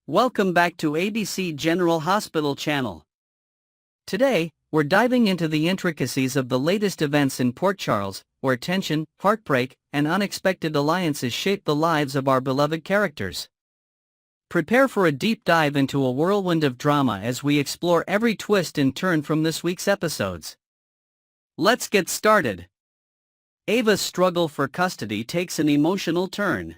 Welcome back to ABC General Hospital channel. Today, we're diving into the intricacies of the latest events in Port Charles, where tension, heartbreak, and unexpected alliances shape the lives of our beloved characters. Prepare for a deep dive into a whirlwind of drama as we explore every twist and turn from this week's episodes. Let's get started. Ava's struggle for custody takes an emotional turn.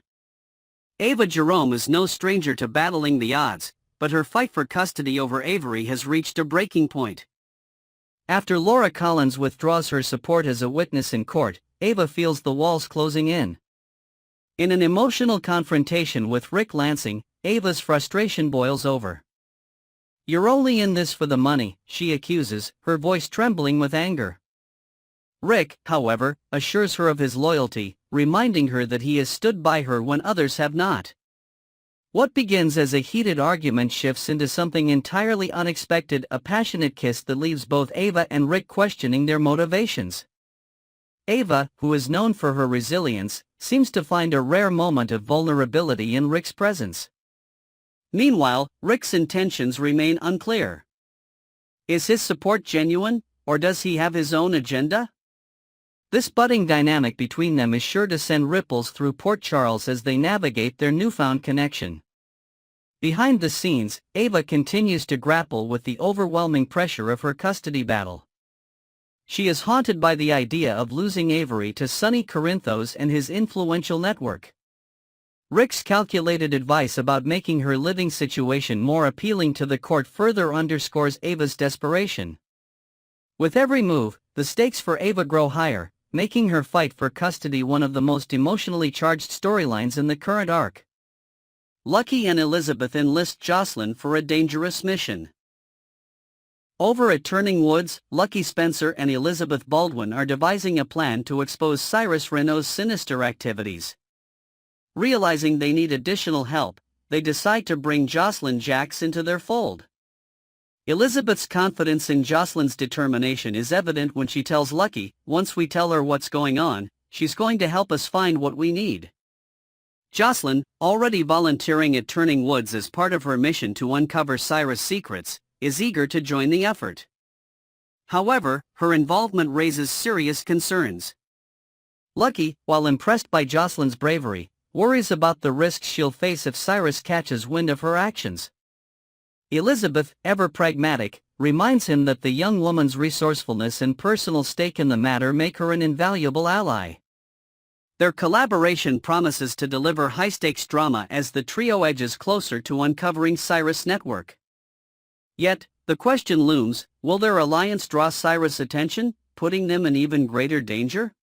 Ava Jerome is no stranger to battling the odds, but her fight for custody over Avery has reached a breaking point. After Laura Collins withdraws her support as a witness in court, Ava feels the walls closing in. In an emotional confrontation with Rick Lansing, Ava's frustration boils over. "You're only in this for the money," she accuses, her voice trembling with anger. Rick, however, assures her of his loyalty, reminding her that he has stood by her when others have not. What begins as a heated argument shifts into something entirely unexpected, a passionate kiss that leaves both Ava and Rick questioning their motivations. Ava, who is known for her resilience, seems to find a rare moment of vulnerability in Rick's presence. Meanwhile, Rick's intentions remain unclear. Is his support genuine, or does he have his own agenda? This budding dynamic between them is sure to send ripples through Port Charles as they navigate their newfound connection. Behind the scenes, Ava continues to grapple with the overwhelming pressure of her custody battle. She is haunted by the idea of losing Avery to Sonny Corinthos and his influential network. Rick's calculated advice about making her living situation more appealing to the court further underscores Ava's desperation. With every move, the stakes for Ava grow higher, making her fight for custody one of the most emotionally charged storylines in the current arc. Lucky and Elizabeth enlist Josslyn for a dangerous mission. Over at Turning Woods, Lucky Spencer and Elizabeth Baldwin are devising a plan to expose Cyrus Renault's sinister activities. Realizing they need additional help, they decide to bring Josslyn Jacks into their fold. Elizabeth's confidence in Josslyn's determination is evident when she tells Lucky, "Once we tell her what's going on, she's going to help us find what we need." Josslyn, already volunteering at Turning Woods as part of her mission to uncover Cyrus' secrets, is eager to join the effort. However, her involvement raises serious concerns. Lucky, while impressed by Josslyn's bravery, worries about the risks she'll face if Cyrus catches wind of her actions. Elizabeth, ever pragmatic, reminds him that the young woman's resourcefulness and personal stake in the matter make her an invaluable ally. Their collaboration promises to deliver high-stakes drama as the trio edges closer to uncovering Cyrus' network. Yet, the question looms, will their alliance draw Cyrus' attention, putting them in even greater danger?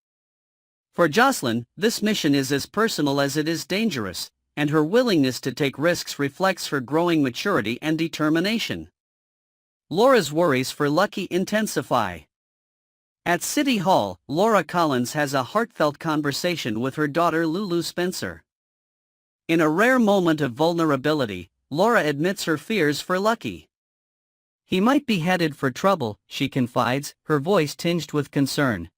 For Josslyn, this mission is as personal as it is dangerous, and her willingness to take risks reflects her growing maturity and determination. Laura's worries for Lucky intensify. At City Hall, Laura Collins has a heartfelt conversation with her daughter Lulu Spencer. In a rare moment of vulnerability, Laura admits her fears for Lucky. "He might be headed for trouble," she confides, her voice tinged with concern.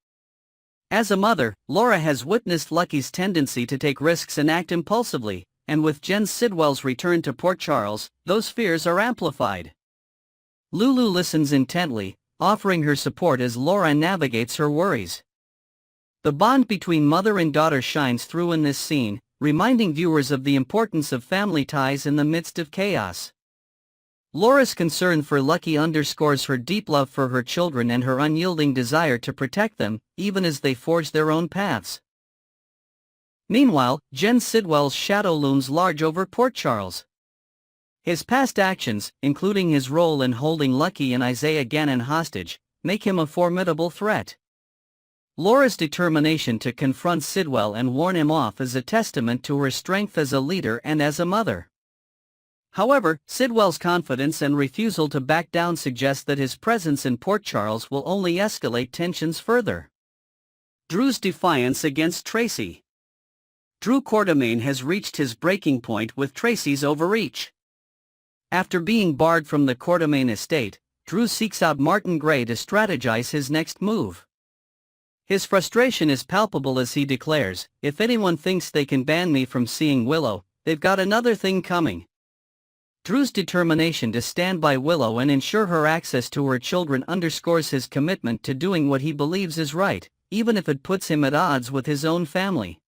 As a mother, Laura has witnessed Lucky's tendency to take risks and act impulsively, and with Jen Sidwell's return to Port Charles, those fears are amplified. Lulu listens intently, offering her support as Laura navigates her worries. The bond between mother and daughter shines through in this scene, reminding viewers of the importance of family ties in the midst of chaos. Laura's concern for Lucky underscores her deep love for her children and her unyielding desire to protect them, even as they forge their own paths. Meanwhile, Jen Sidwell's shadow looms large over Port Charles. His past actions, including his role in holding Lucky and Isaiah Gannon hostage, make him a formidable threat. Laura's determination to confront Sidwell and warn him off is a testament to her strength as a leader and as a mother. However, Sidwell's confidence and refusal to back down suggest that his presence in Port Charles will only escalate tensions further. Drew's defiance against Tracy. Drew Quartermain has reached his breaking point with Tracy's overreach. After being barred from the Quartermain estate, Drew seeks out Martin Gray to strategize his next move. His frustration is palpable as he declares, "If anyone thinks they can ban me from seeing Willow, they've got another thing coming." Drew's determination to stand by Willow and ensure her access to her children underscores his commitment to doing what he believes is right, even if it puts him at odds with his own family.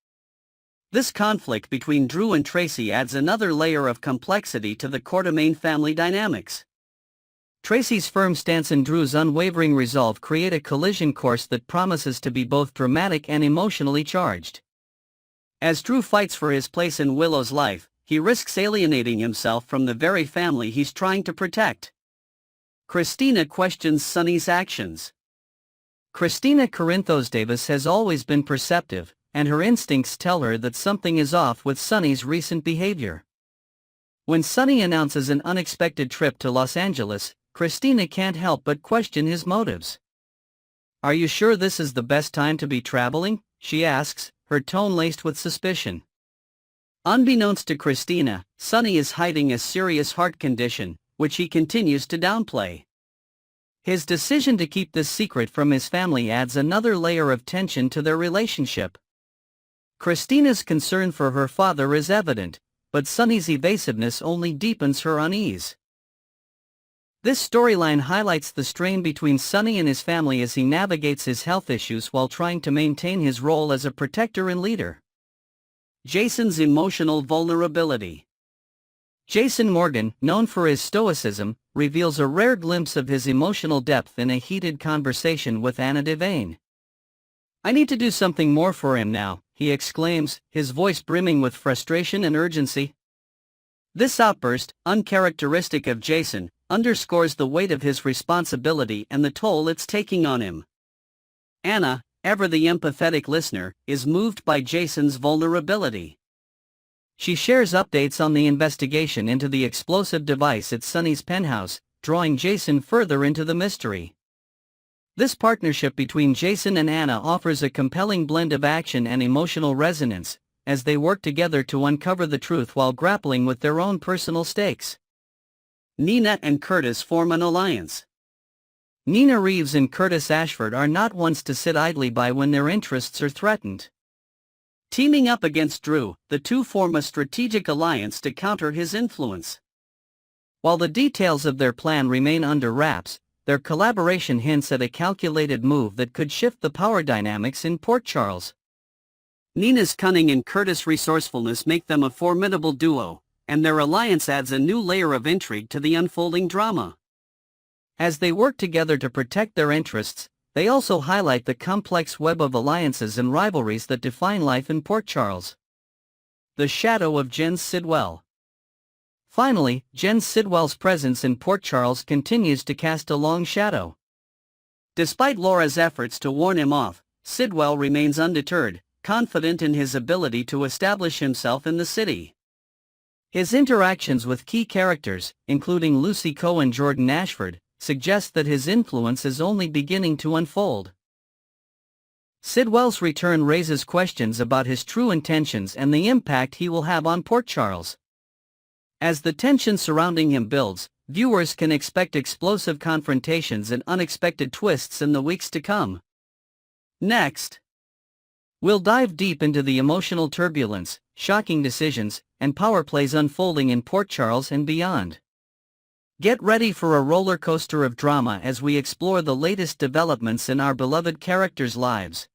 This conflict between Drew and Tracy adds another layer of complexity to the Quartermain family dynamics. Tracy's firm stance and Drew's unwavering resolve create a collision course that promises to be both dramatic and emotionally charged. As Drew fights for his place in Willow's life, he risks alienating himself from the very family he's trying to protect. Christina questions Sonny's actions. Christina Corinthos Davis has always been perceptive, and her instincts tell her that something is off with Sonny's recent behavior. When Sonny announces an unexpected trip to Los Angeles, Christina can't help but question his motives. "Are you sure this is the best time to be traveling?" she asks, her tone laced with suspicion. Unbeknownst to Christina, Sonny is hiding a serious heart condition, which he continues to downplay. His decision to keep this secret from his family adds another layer of tension to their relationship. Christina's concern for her father is evident, but Sonny's evasiveness only deepens her unease. This storyline highlights the strain between Sonny and his family as he navigates his health issues while trying to maintain his role as a protector and leader. Jason's emotional vulnerability. Jason Morgan, known for his stoicism, reveals a rare glimpse of his emotional depth in a heated conversation with Anna Devane. "I need to do something more for him now," he exclaims, his voice brimming with frustration and urgency. This outburst, uncharacteristic of Jason, underscores the weight of his responsibility and the toll it's taking on him. Anna, ever the empathetic listener, is moved by Jason's vulnerability. She shares updates on the investigation into the explosive device at Sonny's penthouse, drawing Jason further into the mystery. This partnership between Jason and Anna offers a compelling blend of action and emotional resonance, as they work together to uncover the truth while grappling with their own personal stakes. Nina and Curtis form an alliance. Nina Reeves and Curtis Ashford are not ones to sit idly by when their interests are threatened. Teaming up against Drew, the two form a strategic alliance to counter his influence. While the details of their plan remain under wraps, their collaboration hints at a calculated move that could shift the power dynamics in Port Charles. Nina's cunning and Curtis' resourcefulness make them a formidable duo, and their alliance adds a new layer of intrigue to the unfolding drama. As they work together to protect their interests, they also highlight the complex web of alliances and rivalries that define life in Port Charles. The shadow of Jen Sidwell. Finally, Jen Sidwell's presence in Port Charles continues to cast a long shadow. Despite Laura's efforts to warn him off, Sidwell remains undeterred, confident in his ability to establish himself in the city. His interactions with key characters, including Lucy Coe and Jordan Ashford, suggest that his influence is only beginning to unfold. Sidwell's return raises questions about his true intentions and the impact he will have on Port Charles. As the tension surrounding him builds, viewers can expect explosive confrontations and unexpected twists in the weeks to come. Next, we'll dive deep into the emotional turbulence, shocking decisions, and power plays unfolding in Port Charles and beyond. Get ready for a roller coaster of drama as we explore the latest developments in our beloved characters' lives.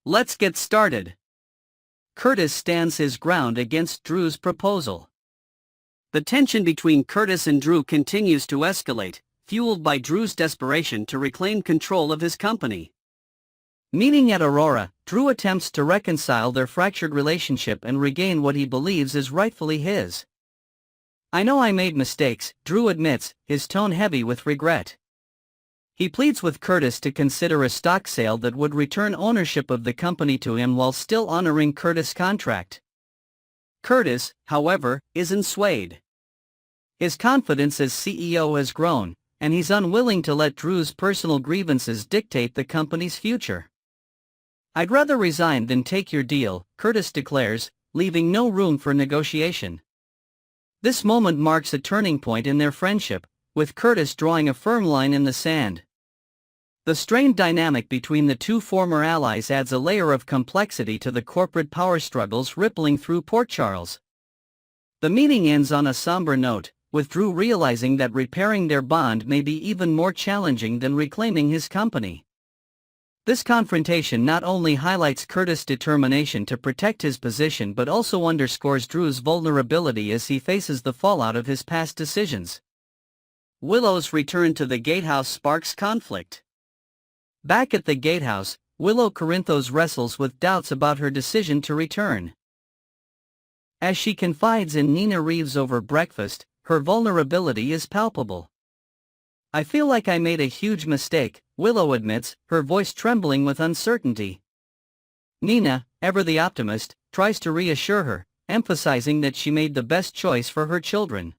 Let's get started. Curtis stands his ground against Drew's proposal. The tension between Curtis and Drew continues to escalate, fueled by Drew's desperation to reclaim control of his company. Meeting at Aurora, Drew attempts to reconcile their fractured relationship and regain what he believes is rightfully his. "I know I made mistakes," Drew admits, his tone heavy with regret. He pleads with Curtis to consider a stock sale that would return ownership of the company to him while still honoring Curtis' contract. Curtis, however, isn't swayed. His confidence as CEO has grown, and he's unwilling to let Drew's personal grievances dictate the company's future. "I'd rather resign than take your deal," Curtis declares, leaving no room for negotiation. This moment marks a turning point in their friendship, with Curtis drawing a firm line in the sand. The strained dynamic between the two former allies adds a layer of complexity to the corporate power struggles rippling through Port Charles. The meeting ends on a somber note, with Drew realizing that repairing their bond may be even more challenging than reclaiming his company. This confrontation not only highlights Curtis' determination to protect his position but also underscores Drew's vulnerability as he faces the fallout of his past decisions. Willow's return to the gatehouse sparks conflict. Back at the gatehouse, Willow Corinthos wrestles with doubts about her decision to return. As she confides in Nina Reeves over breakfast, her vulnerability is palpable. "I feel like I made a huge mistake," Willow admits, her voice trembling with uncertainty. Nina, ever the optimist, tries to reassure her, emphasizing that she made the best choice for her children.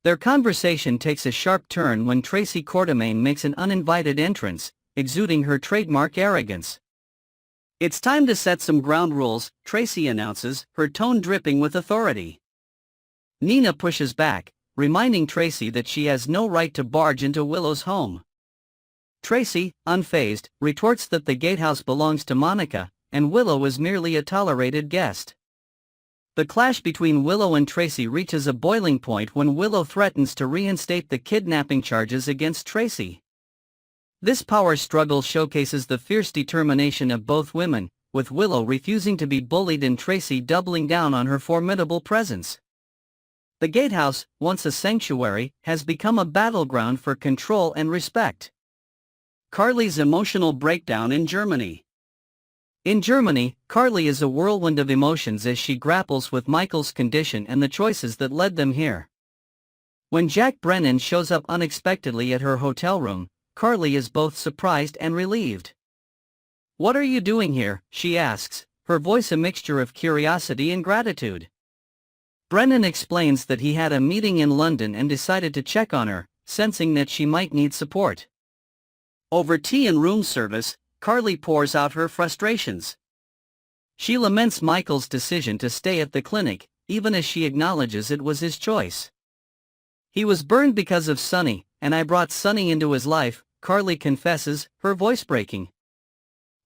Their conversation takes a sharp turn when Tracy Quartermain makes an uninvited entrance, exuding her trademark arrogance. "It's time to set some ground rules," Tracy announces, her tone dripping with authority. Nina pushes back, reminding Tracy that she has no right to barge into Willow's home. Tracy, unfazed, retorts that the gatehouse belongs to Monica, and Willow is merely a tolerated guest. The clash between Willow and Tracy reaches a boiling point when Willow threatens to reinstate the kidnapping charges against Tracy. This power struggle showcases the fierce determination of both women, with Willow refusing to be bullied and Tracy doubling down on her formidable presence. The gatehouse, once a sanctuary, has become a battleground for control and respect. Carly's emotional breakdown in Germany. In Germany, Carly is a whirlwind of emotions as she grapples with Michael's condition and the choices that led them here. When Jack Brennan shows up unexpectedly at her hotel room, Carly is both surprised and relieved. "What are you doing here?" she asks, her voice a mixture of curiosity and gratitude. Brennan explains that he had a meeting in London and decided to check on her, sensing that she might need support. Over tea and room service, Carly pours out her frustrations. She laments Michael's decision to stay at the clinic, even as she acknowledges it was his choice. "He was burned because of Sonny, and I brought Sonny into his life," Carly confesses, her voice breaking.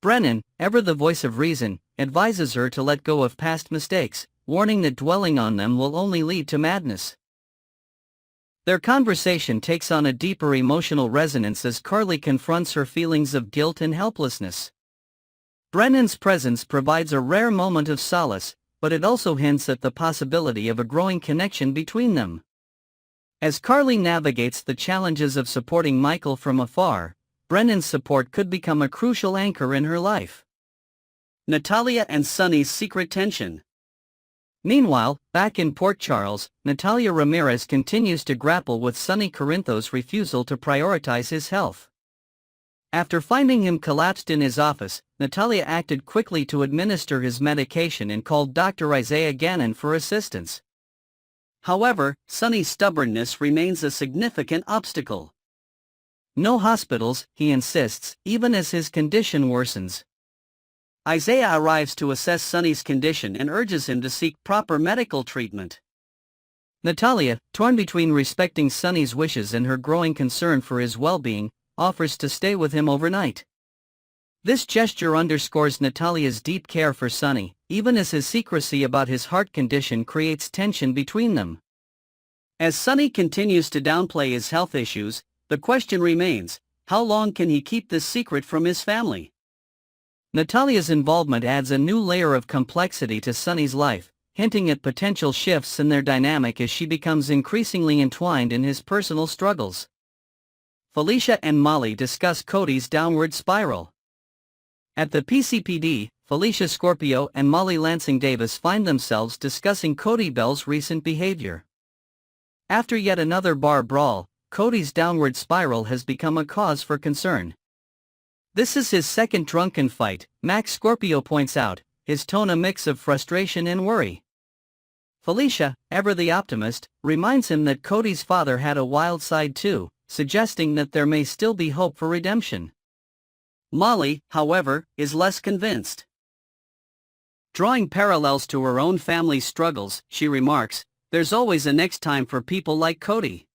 Brennan, ever the voice of reason, advises her to let go of past mistakes, warning that dwelling on them will only lead to madness. Their conversation takes on a deeper emotional resonance as Carly confronts her feelings of guilt and helplessness. Brennan's presence provides a rare moment of solace, but it also hints at the possibility of a growing connection between them. As Carly navigates the challenges of supporting Michael from afar, Brennan's support could become a crucial anchor in her life. Natalia and Sonny's secret tension. Meanwhile, back in Port Charles, Natalia Ramirez continues to grapple with Sonny Corinthos' refusal to prioritize his health. After finding him collapsed in his office, Natalia acted quickly to administer his medication and called Dr. Isaiah Gannon for assistance. However, Sonny's stubbornness remains a significant obstacle. "No hospitals," he insists, even as his condition worsens. Isaiah arrives to assess Sonny's condition and urges him to seek proper medical treatment. Natalia, torn between respecting Sonny's wishes and her growing concern for his well-being, offers to stay with him overnight. This gesture underscores Natalia's deep care for Sonny, even as his secrecy about his heart condition creates tension between them. As Sonny continues to downplay his health issues, the question remains, how long can he keep this secret from his family? Natalia's involvement adds a new layer of complexity to Sonny's life, hinting at potential shifts in their dynamic as she becomes increasingly entwined in his personal struggles. Felicia and Molly discuss Cody's downward spiral. At the PCPD, Felicia Scorpio and Molly Lansing Davis find themselves discussing Cody Bell's recent behavior. After yet another bar brawl, Cody's downward spiral has become a cause for concern. "This is his second drunken fight," Max Scorpio points out, his tone a mix of frustration and worry. Felicia, ever the optimist, reminds him that Cody's father had a wild side too, suggesting that there may still be hope for redemption. Molly, however, is less convinced. Drawing parallels to her own family's struggles, she remarks, "There's always a next time for people like Cody."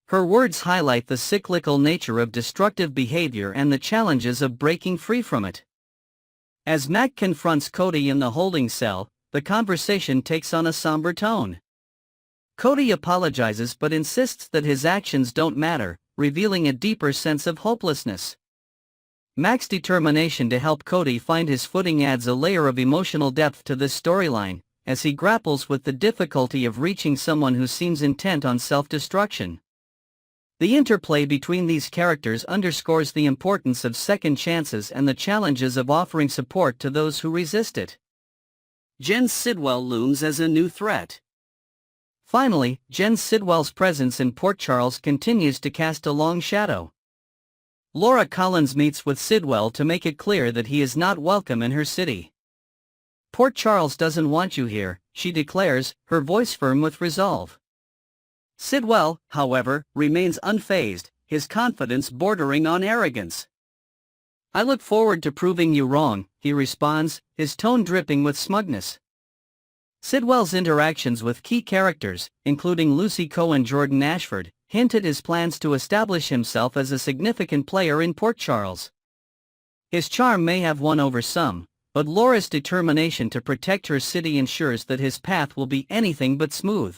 Her words highlight the cyclical nature of destructive behavior and the challenges of breaking free from it. As Mac confronts Cody in the holding cell, the conversation takes on a somber tone. Cody apologizes but insists that his actions don't matter, revealing a deeper sense of hopelessness. Mac's determination to help Cody find his footing adds a layer of emotional depth to this storyline, as he grapples with the difficulty of reaching someone who seems intent on self-destruction. The interplay between these characters underscores the importance of second chances and the challenges of offering support to those who resist it. Jen Sidwell looms as a new threat. Finally, Jen Sidwell's presence in Port Charles continues to cast a long shadow. Laura Collins meets with Sidwell to make it clear that he is not welcome in her city. Port Charles doesn't want you here, she declares, her voice firm with resolve. Sidwell, however, remains unfazed, his confidence bordering on arrogance. I look forward to proving you wrong, he responds, his tone dripping with smugness. Sidwell's interactions with key characters, including Lucy Coe and Jordan Ashford, hint at his plans to establish himself as a significant player in Port Charles. His charm may have won over some, but Laura's determination to protect her city ensures that his path will be anything but smooth.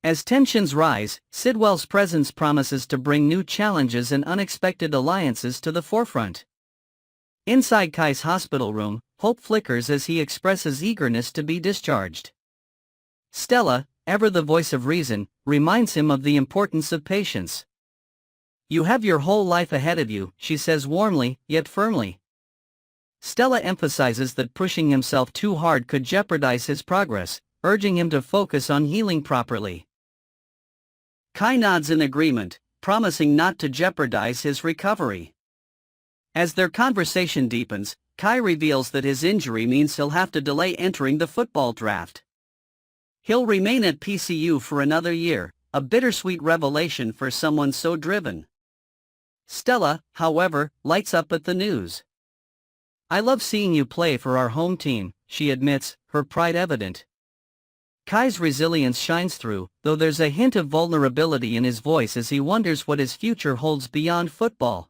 As tensions rise, Sidwell's presence promises to bring new challenges and unexpected alliances to the forefront. Inside Kai's hospital room, hope flickers as he expresses eagerness to be discharged. Stella, ever the voice of reason, reminds him of the importance of patience. You have your whole life ahead of you, she says warmly, yet firmly. Stella emphasizes that pushing himself too hard could jeopardize his progress, urging him to focus on healing properly. Kai nods in agreement, promising not to jeopardize his recovery. As their conversation deepens, Kai reveals that his injury means he'll have to delay entering the football draft. He'll remain at PCU for another year, a bittersweet revelation for someone so driven. Stella, however, lights up at the news. I love seeing you play for our home team, she admits, her pride evident. Kai's resilience shines through, though there's a hint of vulnerability in his voice as he wonders what his future holds beyond football.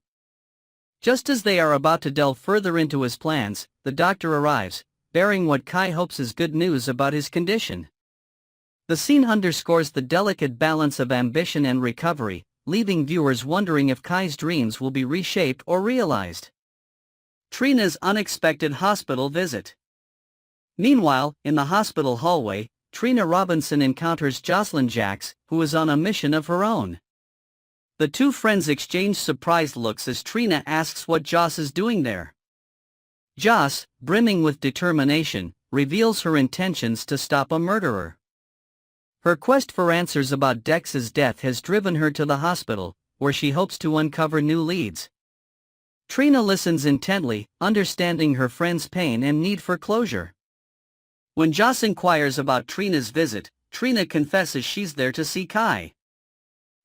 Just as they are about to delve further into his plans, the doctor arrives, bearing what Kai hopes is good news about his condition. The scene underscores the delicate balance of ambition and recovery, leaving viewers wondering if Kai's dreams will be reshaped or realized. Trina's unexpected hospital visit. Meanwhile, in the hospital hallway, Trina Robinson encounters Josslyn Jacks, who is on a mission of her own. The two friends exchange surprised looks as Trina asks what Joss is doing there. Joss, brimming with determination, reveals her intentions to stop a murderer. Her quest for answers about Dex's death has driven her to the hospital, where she hopes to uncover new leads. Trina listens intently, understanding her friend's pain and need for closure. When Joss inquires about Trina's visit, Trina confesses she's there to see Kai.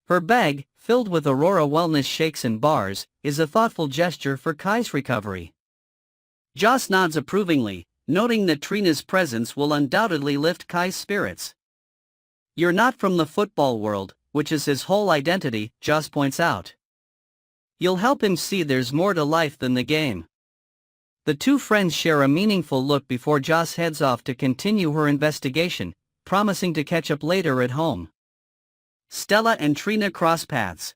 Her bag, filled with Aurora wellness shakes and bars, is a thoughtful gesture for Kai's recovery. Joss nods approvingly, noting that Trina's presence will undoubtedly lift Kai's spirits. You're not from the football world, which is his whole identity, Joss points out. You'll help him see there's more to life than the game. The two friends share a meaningful look before Joss heads off to continue her investigation, promising to catch up later at home. Stella and Trina cross paths.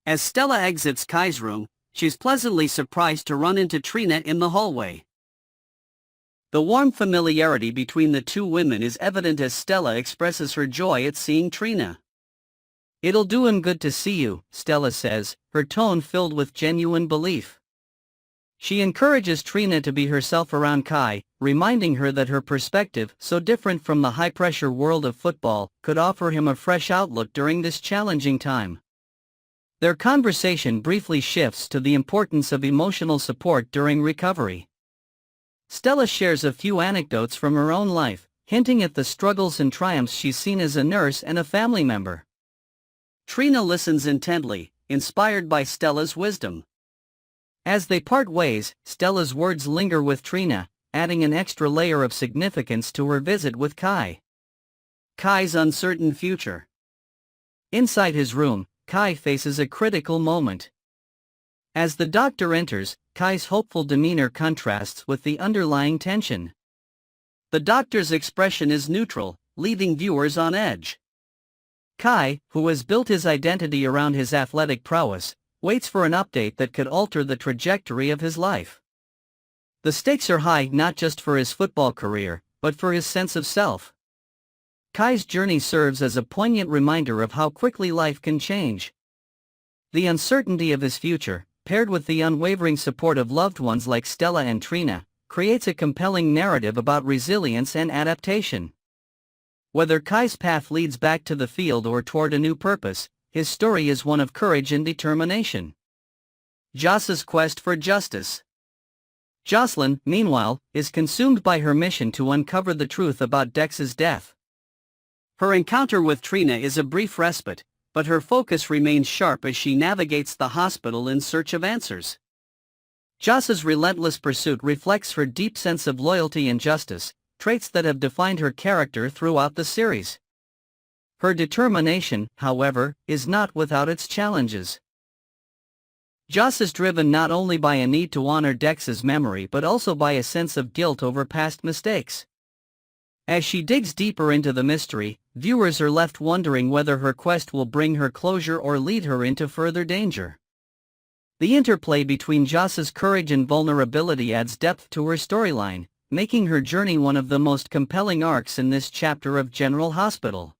As Stella exits Kai's room, she's pleasantly surprised to run into Trina in the hallway. The warm familiarity between the two women is evident as Stella expresses her joy at seeing Trina. It'll do him good to see you, Stella says, her tone filled with genuine belief. She encourages Trina to be herself around Kai, reminding her that her perspective, so different from the high-pressure world of football, could offer him a fresh outlook during this challenging time. Their conversation briefly shifts to the importance of emotional support during recovery. Stella shares a few anecdotes from her own life, hinting at the struggles and triumphs she's seen as a nurse and a family member. Trina listens intently, inspired by Stella's wisdom. As they part ways, Stella's words linger with Trina, adding an extra layer of significance to her visit with Kai. Kai's uncertain future. Inside his room, Kai faces a critical moment. As the doctor enters, Kai's hopeful demeanor contrasts with the underlying tension. The doctor's expression is neutral, leaving viewers on edge. Kai, who has built his identity around his athletic prowess, waits for an update that could alter the trajectory of his life. The stakes are high not just for his football career, but for his sense of self. Kai's journey serves as a poignant reminder of how quickly life can change. The uncertainty of his future, paired with the unwavering support of loved ones like Stella and Trina, creates a compelling narrative about resilience and adaptation. Whether Kai's path leads back to the field or toward a new purpose, his story is one of courage and determination. Joss's quest for justice. Josslyn, meanwhile, is consumed by her mission to uncover the truth about Dex's death. Her encounter with Trina is a brief respite, but her focus remains sharp as she navigates the hospital in search of answers. Joss's relentless pursuit reflects her deep sense of loyalty and justice, traits that have defined her character throughout the series. Her determination, however, is not without its challenges. Joss is driven not only by a need to honor Dex's memory but also by a sense of guilt over past mistakes. As she digs deeper into the mystery, viewers are left wondering whether her quest will bring her closure or lead her into further danger. The interplay between Joss's courage and vulnerability adds depth to her storyline, making her journey one of the most compelling arcs in this chapter of General Hospital.